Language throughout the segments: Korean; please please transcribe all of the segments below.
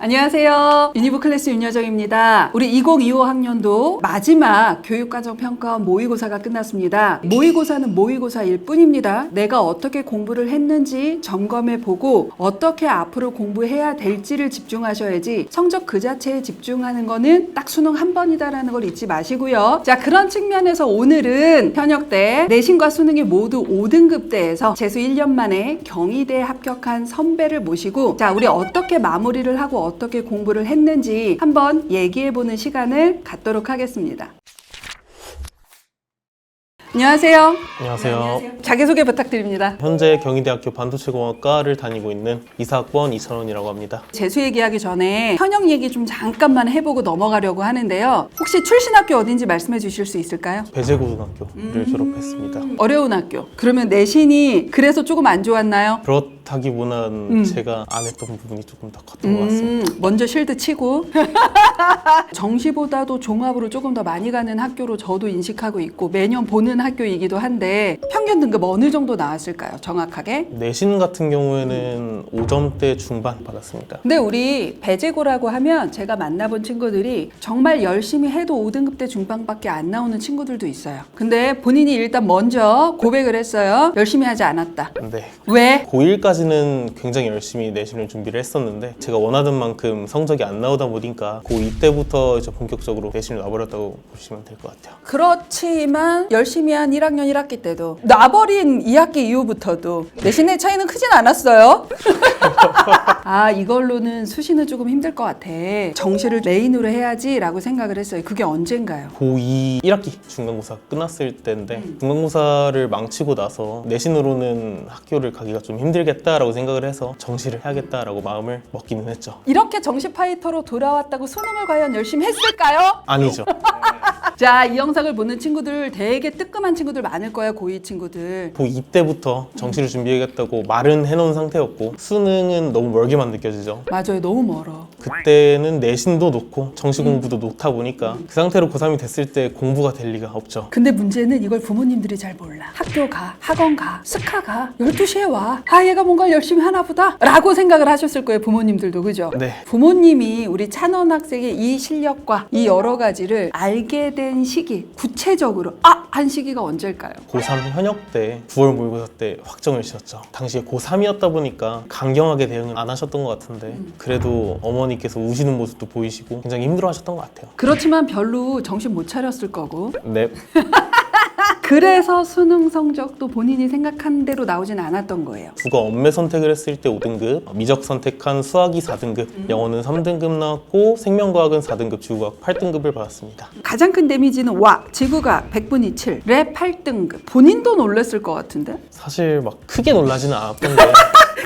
안녕하세요. 유니브 클래스 윤여정입니다. 우리 2025 학년도 마지막 교육과정평가원 모의고사가 끝났습니다. 모의고사는 모의고사일 뿐입니다. 내가 어떻게 공부를 했는지 점검해보고 어떻게 앞으로 공부해야 될지를 집중하셔야지 성적 그 자체에 집중하는 거는 딱 수능 한 번이다라는 걸 잊지 마시고요. 자, 그런 측면에서 오늘은 현역대 내신과 수능이 모두 5등급대에서 재수 1년 만에 경희대에 합격한 선배를 모시고 자, 우리 어떻게 마무리를 하고 어떻게 공부를 했는지 한번 얘기해보는 시간을 갖도록 하겠습니다. 안녕하세요. 안녕하세요. 자기소개 부탁드립니다. 현재 경희대학교 반도체공학과를 다니고 있는 이사학번 이찬원이라고 합니다. 재수 얘기하기 전에 현역 얘기 좀 잠깐만 해보고 넘어가려고 하는데요. 혹시 출신 학교 어딘지 말씀해 주실 수 있을까요? 배재고등학교를 졸업했습니다. 어려운 학교. 그러면 내신이 그래서 조금 안 좋았나요? 그렇다기보다는 제가 안 했던 부분이 조금 더 컸던 것 같습니다. 먼저 실드 치고 정시보다도 종합으로 조금 더 많이 가는 학교로 저도 인식하고 있고 매년 보는 학교이기도 한데 평균 등급 어느 정도 나왔을까요? 정확하게? 내신 같은 경우에는 5점대 중반 받았습니다. 근데 우리 배재고라고 하면 제가 만나본 친구들이 정말 열심히 해도 5등급대 중반밖에 안 나오는 친구들도 있어요. 근데 본인이 일단 먼저 고백을 했어요. 열심히 하지 않았다. 네. 왜? 고1까지는 굉장히 열심히 내신을 준비를 했었는데 제가 원하던 만큼 성적이 안 나오다 보니까 고2 때부터 이제 본격적으로 내신을 놔버렸다고 보시면 될 것 같아요. 그렇지만 열심히 한 1학년 1학기 때도 놔버린 2학기 이후부터도 내신의 차이는 크진 않았어요. 아, 이걸로는 수시는 조금 힘들 것 같아. 정시를 메인으로 해야지 라고 생각을 했어요. 그게 언젠가요? 고2 1학기 중간고사 끝났을 때인데 중간고사를 망치고 나서 내신으로는 학교를 가기가 좀 힘들겠다라고 생각을 해서 정시를 해야겠다라고 마음을 먹기는 했죠. 이렇게 정시 파이터로 돌아왔다고 수능을 과연 열심히 했을까요? 아니죠. 자, 이 영상을 보는 친구들 되게 뜨끔한 친구들 많을 거야, 고2 친구들. 고2 때부터 정시를 준비하겠다고 말은 해놓은 상태였고 수능은 너무 멀게만 느껴지죠. 맞아요, 너무 멀어. 그때는 내신도 놓고 정시 공부도 놓다 보니까 그 상태로 고3이 됐을 때 공부가 될 리가 없죠. 근데 문제는 이걸 부모님들이 잘 몰라. 학교 가, 학원 가, 스카 가, 12시에 와. 아, 얘가 뭔가 열심히 하나 보다 라고 생각을 하셨을 거예요, 부모님들도. 그죠? 네. 부모님이 우리 찬원 학생의 이 실력과 이 여러 가지를 알게 된 시기, 구체적으로 한 시기가 언제일까요? 고3 현역 때 9월 모의고사 때 확정을 지었죠. 당시에 고3이었다 보니까 강경하게 대응을 안 하셨던 것 같은데 그래도 어머니께서 우시는 모습도 보이시고 굉장히 힘들어하셨던 것 같아요. 그렇지만 별로 정신 못 차렸을 거고. 네. 그래서 수능 성적도 본인이 생각한 대로 나오진 않았던 거예요. 국어 엄매 선택을 했을 때 5등급, 미적 선택한 수학이 4등급, 영어는 3등급 나왔고 생명과학은 4등급, 지구과학 8등급을 받았습니다. 가장 큰 데미지는 지구과학 100분의 7, 랩 8등급. 본인도 놀랐을 것 같은데? 사실 막 크게 놀라지는 않았던데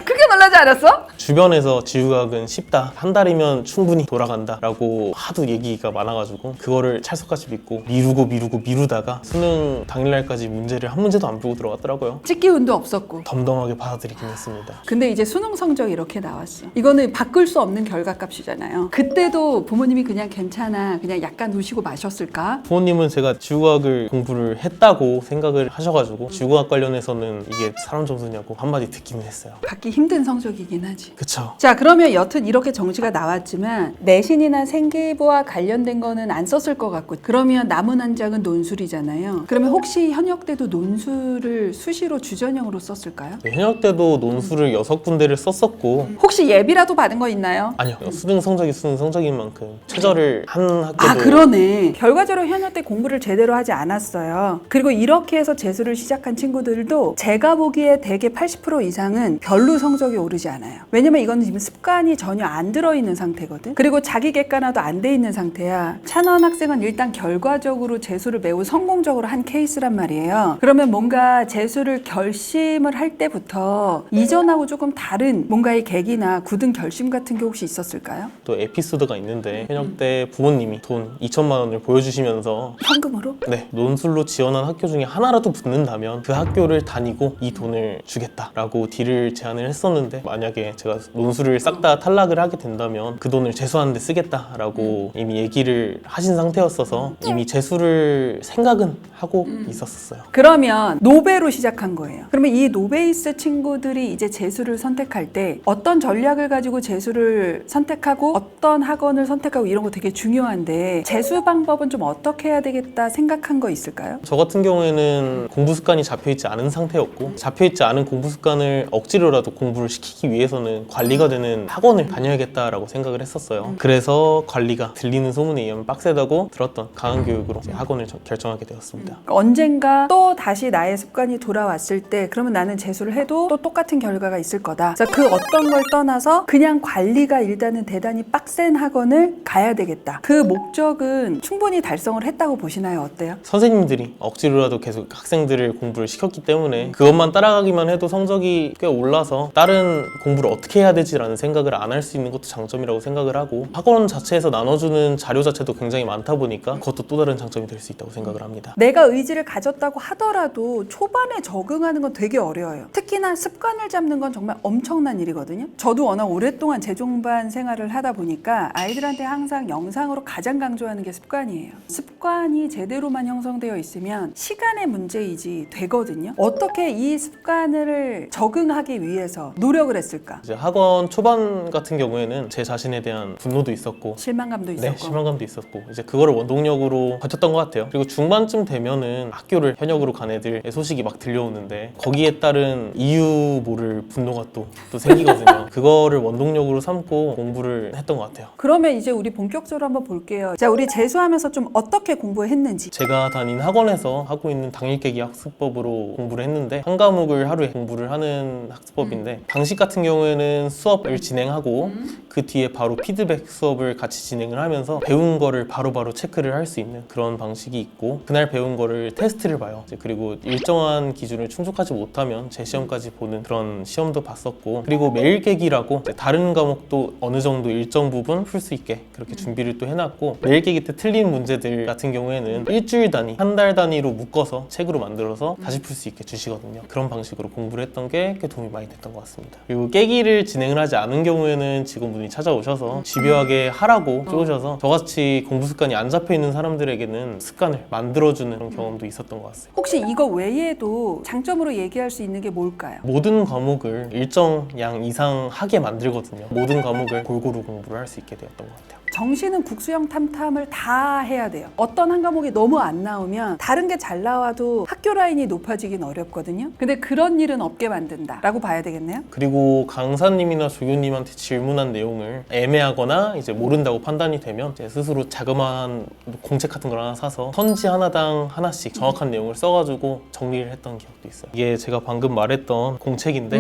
크게 놀라지 않았어? 주변에서 지구과학은 쉽다, 한 달이면 충분히 돌아간다 라고 하도 얘기가 많아가지고 그거를 찰석같이 믿고 미루다가 수능 당일날까지 문제를 한 문제도 안 보고 들어갔더라고요. 찍기 운도 없었고. 덤덤하게 받아들이긴 했습니다. 근데 이제 수능 성적이 이렇게 나왔어. 이거는 바꿀 수 없는 결과값이잖아요. 그때도 부모님이 그냥 괜찮아, 그냥 약간 우시고 마셨을까? 부모님은 제가 지구과학을 공부를 했다고 생각을 하셔가지고 지구과학 관련해서는 이게 사람 점수냐고 한마디 듣기는 했어요. 받기 힘든 성적이긴 하지. 그쵸. 자, 그러면 여튼 이렇게 정시가 나왔지만 내신이나 생기부와 관련된 거는 안 썼을 것 같고, 그러면 남은 한 장은 논술이잖아요. 그러면 혹시 현역 때도 논술을 수시로 주전형으로 썼을까요? 네, 현역 때도 논술을 6군데를 썼었고 혹시 예비라도 받은 거 있나요? 아니요, 수능 성적인 만큼 최저를 한 학교도 그러네. 결과적으로 현역 때 공부를 제대로 하지 않았어요. 그리고 이렇게 해서 재수를 시작한 친구들도 제가 보기에 대개 80% 이상은 별로 성적이 오르지 않아요. 왜냐면 이거는 지금 습관이 전혀 안 들어있는 상태거든. 그리고 자기 객관화도 안 돼 있는 상태야. 찬원 학생은 일단 결과적으로 재수를 매우 성공적으로 한 케이스란 말이에요. 그러면 뭔가 재수를 결심을 할 때부터 이전하고 조금 다른 뭔가의 계기나 굳은 결심 같은 게 혹시 있었을까요? 또 에피소드가 있는데 현역 때 부모님이 돈 2천만 원을 보여주시면서 현금으로? 네, 논술로 지원한 학교 중에 하나라도 붙는다면 그 학교를 다니고 이 돈을 주겠다라고 딜을 제안을 했었는데 하는데 만약에 제가 논술을 싹 다 탈락을 하게 된다면 그 돈을 재수하는 데 쓰겠다라고 이미 얘기를 하신 상태였어서 이미 재수를 생각은 하고 있었어요. 그러면 노베로 시작한 거예요. 그러면 이 노베이스 친구들이 이제 재수를 선택할 때 어떤 전략을 가지고 재수를 선택하고 어떤 학원을 선택하고 이런 거 되게 중요한데 재수 방법은 좀 어떻게 해야 되겠다 생각한 거 있을까요? 저 같은 경우에는 공부 습관이 잡혀있지 않은 상태였고 잡혀있지 않은 공부 습관을 억지로라도 공부를 시키기 위해서는 관리가 되는 학원을 다녀야겠다라고 생각을 했었어요. 그래서 관리가 들리는 소문에 의하면 빡세다고 들었던 강한 교육으로 이제 학원을 결정하게 되었습니다. 언젠가 또 다시 나의 습관이 돌아왔을 때 그러면 나는 재수를 해도 또 똑같은 결과가 있을 거다. 그래서 그 어떤 걸 떠나서 그냥 관리가 일단은 대단히 빡센 학원을 가야 되겠다. 그 목적은 충분히 달성을 했다고 보시나요? 어때요? 선생님들이 억지로라도 계속 학생들을 공부를 시켰기 때문에 그것만 따라가기만 해도 성적이 꽤 올라서 다른 공부를 어떻게 해야 되지라는 생각을 안 할 수 있는 것도 장점이라고 생각을 하고 학원 자체에서 나눠주는 자료 자체도 굉장히 많다 보니까 그것도 또 다른 장점이 될 수 있다고 생각을 합니다. 내가 의지를 가졌다고 하더라도 초반에 적응하는 건 되게 어려워요. 특히나 습관을 잡는 건 정말 엄청난 일이거든요. 저도 워낙 오랫동안 재종반 생활을 하다 보니까 아이들한테 항상 영상으로 가장 강조하는 게 습관이에요. 습관이 제대로만 형성되어 있으면 시간의 문제이지 되거든요. 어떻게 이 습관을 적응하기 위해서 노력을 했을까? 이제 학원 초반 같은 경우에는 제 자신에 대한 분노도 있었고 실망감도 있었고. 네, 실망감도 있었고 이제 그거를 원동력으로 버텼던 것 같아요. 그리고 중반쯤 되면은 학교를 현역으로 간 애들의 소식이 막 들려오는데 거기에 따른 이유 모를 분노가 또 생기거든요. 그거를 원동력으로 삼고 공부를 했던 것 같아요. 그러면 이제 우리 본격적으로 한번 볼게요. 자, 우리 재수하면서 좀 어떻게 공부했는지. 제가 다닌 학원에서 하고 있는 당일깨기 학습법으로 공부를 했는데 한 과목을 하루에 공부를 하는 학습법인데 방식 같은 경우에는 수업을 진행하고 그 뒤에 바로 피드백 수업을 같이 진행을 하면서 배운 거를 바로바로 체크를 할 수 있는 그런 방식이 있고 그날 배운 거를 테스트를 봐요. 이제 그리고 일정한 기준을 충족하지 못하면 재시험까지 보는 그런 시험도 봤었고 그리고 매일 깨기라고 이제 다른 과목도 어느 정도 일정 부분 풀 수 있게 그렇게 준비를 또 해놨고 매일 깨기 때 틀린 문제들 같은 경우에는 일주일 단위, 한 달 단위로 묶어서 책으로 만들어서 다시 풀 수 있게 주시거든요. 그런 방식으로 공부를 했던 게 꽤 도움이 많이 됐던 것 같습니다. 그리고 깨기를 진행을 하지 않은 경우에는 직원분이 찾아오셔서 집요하게 하라고 쪼으셔서 저같이 공부 습관이 안 잡혀있는 사람들에게는 습관을 만들어주는 그런 경험도 있었던 것 같습니다. 혹시 이거 외에도 장점으로 얘기할 수 있는 게 뭘까요? 모든 과목을 일정 양 이상 하게 만들거든요. 모든 과목을 골고루 공부를 할 수 있게 되었던 것 같아요. 정시는 국수형 탐탐을 다 해야 돼요. 어떤 한 과목이 너무 안 나오면 다른 게 잘 나와도 학교 라인이 높아지긴 어렵거든요. 근데 그런 일은 없게 만든다 라고 봐야 되겠네요. 그리고 강사님이나 조교님한테 질문한 내용을 애매하거나 이제 모른다고 판단이 되면 이제 스스로 자그마한 공책 같은 걸 하나 사서 선지 하나당 하나씩 정확한 내용을 써가지고 정리를 했던 기억도 있어요. 이게 제가 방금 말했던 공책인데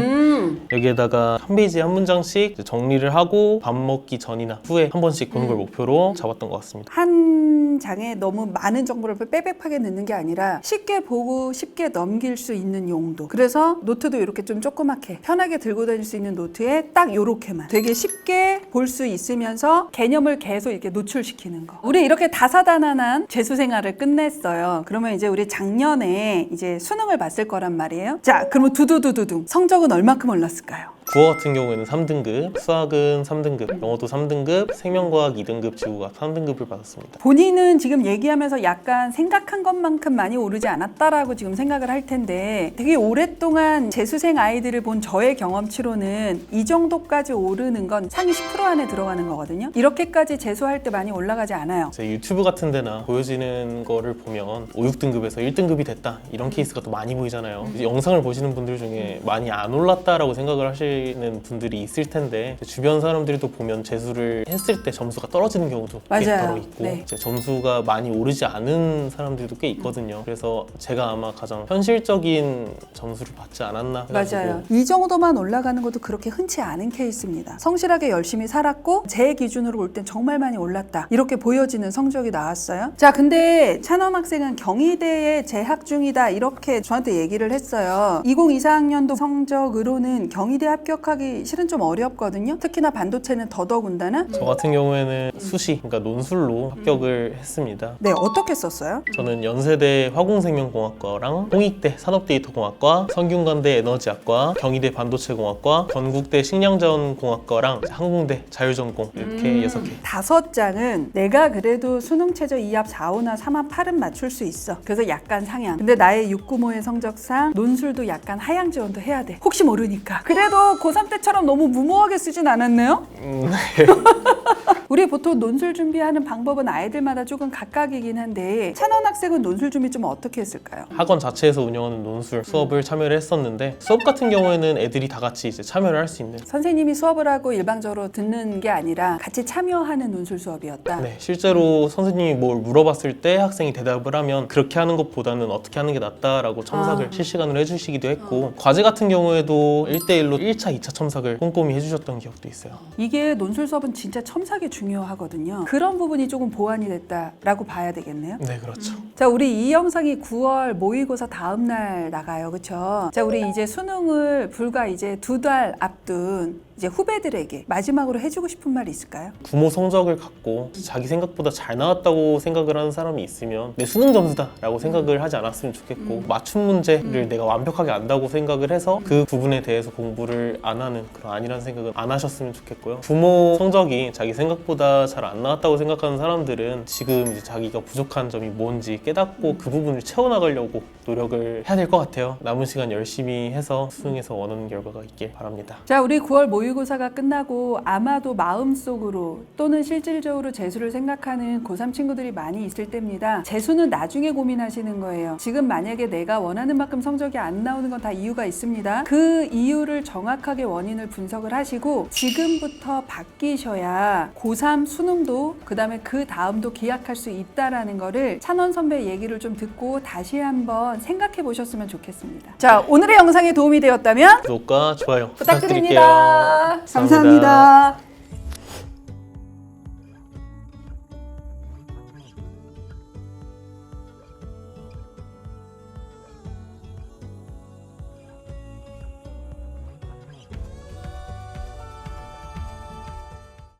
여기에다가 한 페이지에 한 문장씩 이제 정리를 하고 밥 먹기 전이나 후에 한 번씩 보는 걸 목표로 잡았던 것 같습니다. 한 장에 너무 많은 정보를 빼백하게 넣는 게 아니라 쉽게 보고 쉽게 넘길 수 있는 용도. 그래서 노트도 이렇게 좀 조그맣게 편하게 들고 다닐 수 있는 노트에 딱 요렇게만 되게 쉽게 볼 수 있으면서 개념을 계속 이렇게 노출시키는 거. 우리 이렇게 다사다난한 재수 생활을 끝냈어요. 그러면 이제 우리 작년에 이제 수능을 봤을 거란 말이에요. 자, 그러면 두두두두둥 성적은 얼마큼 올랐을까요? 국어 같은 경우에는 3등급, 수학은 3등급, 영어도 3등급, 생명과학 2등급, 지구과학 3등급을 받았습니다. 본인은 지금 얘기하면서 약간 생각한 것만큼 많이 오르지 않았다라고 지금 생각을 할 텐데 되게 오랫동안 재수생 아이들을 본 저의 경험치로는 이 정도까지 오르는 건 상위 10% 안에 들어가는 거거든요. 이렇게까지 재수할 때 많이 올라가지 않아요. 제 유튜브 같은 데나 보여지는 거를 보면 5, 6등급에서 1등급이 됐다 이런 케이스가 또 많이 보이잖아요. 이제 영상을 보시는 분들 중에 많이 안 올랐다라고 생각을 하시는 분들이 있을 텐데 주변 사람들이 또 보면 재수를 했을 때 점수가 떨어지는 경우도 꽤 맞아요. 더러 있고 네. 이제 점수가 많이 오르지 않은 사람들도 꽤 있거든요. 그래서 제가 아마 가장 현실적인 점수를 받지 않았나 해가지고 맞아요. 이 정도만 올라가는 것도 그렇게 흔치 않은 케이스입니다. 성실하게 열심히 살았고 제 기준으로 볼 땐 정말 많이 올랐다. 이렇게 보여지는 성적이 나왔어요. 자, 근데 찬원 학생은 경희대에 재학 중이다. 이렇게 저한테 얘기를 했어요. 2024학년도 성적으로는 경희대 합격 합격하기 실은 좀 어렵거든요. 특히나 반도체는 더더군다나. 저 같은 경우에는 수시, 그러니까 논술로 합격을 했습니다. 네, 어떻게 썼어요? 저는 연세대 화공생명공학과랑 홍익대 산업데이터공학과, 성균관대 에너지학과, 경희대 반도체공학과, 건국대 식량자원공학과랑 항공대 자율전공 이렇게 6개. 5장은 내가 그래도 수능 최저 2합 4호나 3합 8은 맞출 수 있어. 그래서 약간 상향. 근데 나의 695의 성적상 논술도 약간 하향 지원도 해야 돼. 혹시 모르니까. 그래도 고3 때처럼 너무 무모하게 쓰진 않았네요? 우리 보통 논술 준비하는 방법은 아이들마다 조금 각각이긴 한데 찬원 학생은 논술 준비 좀 어떻게 했을까요? 학원 자체에서 운영하는 논술 수업을 참여를 했었는데 수업 같은 경우에는 애들이 다 같이 이제 참여를 할 수 있는 선생님이 수업을 하고 일방적으로 듣는 게 아니라 같이 참여하는 논술 수업이었다. 네, 실제로 선생님이 뭘 물어봤을 때 학생이 대답을 하면 그렇게 하는 것보다는 어떻게 하는 게 낫다라고 첨삭을 실시간으로 해주시기도 했고 과제 같은 경우에도 1대1로 1차, 2차 첨삭을 꼼꼼히 해주셨던 기억도 있어요. 이게 논술 수업은 진짜 첨삭이 중요하거든요. 그런 부분이 조금 보완이 됐다라고 봐야 되겠네요. 네, 그렇죠. 자, 우리 이 영상이 9월 모의고사 다음 날 나가요. 그렇죠? 자, 우리 이제 수능을 불과 이제 2달 앞둔 이제 후배들에게 마지막으로 해주고 싶은 말이 있을까요? 부모 성적을 갖고 자기 생각보다 잘 나왔다고 생각을 하는 사람이 있으면 내 수능 점수다 라고 생각을 하지 않았으면 좋겠고 맞춤 문제를 내가 완벽하게 안다고 생각을 해서 그 부분에 대해서 공부를 안 하는 그런 아니라는 생각은 안 하셨으면 좋겠고요. 부모 성적이 자기 생각보다 잘 안 나왔다고 생각하는 사람들은 지금 이제 자기가 부족한 점이 뭔지 깨닫고 그 부분을 채워나가려고 노력을 해야 될 것 같아요. 남은 시간 열심히 해서 수능에서 원하는 결과가 있길 바랍니다. 자, 우리 9월 모의고사가 끝나고 아마도 마음속으로 또는 실질적으로 재수를 생각하는 고3 친구들이 많이 있을 때입니다. 재수는 나중에 고민하시는 거예요. 지금 만약에 내가 원하는 만큼 성적이 안 나오는 건 다 이유가 있습니다. 그 이유를 정확하게 원인을 분석을 하시고 지금부터 바뀌셔야 고3 수능도 그다음에 그 다음도 기약할 수 있다라는 거를 찬원 선배 얘기를 좀 듣고 다시 한번 생각해 보셨으면 좋겠습니다. 자, 오늘의 영상이 도움이 되었다면 구독과 좋아요 부탁드립니다. 부탁드릴게요. 감사합니다.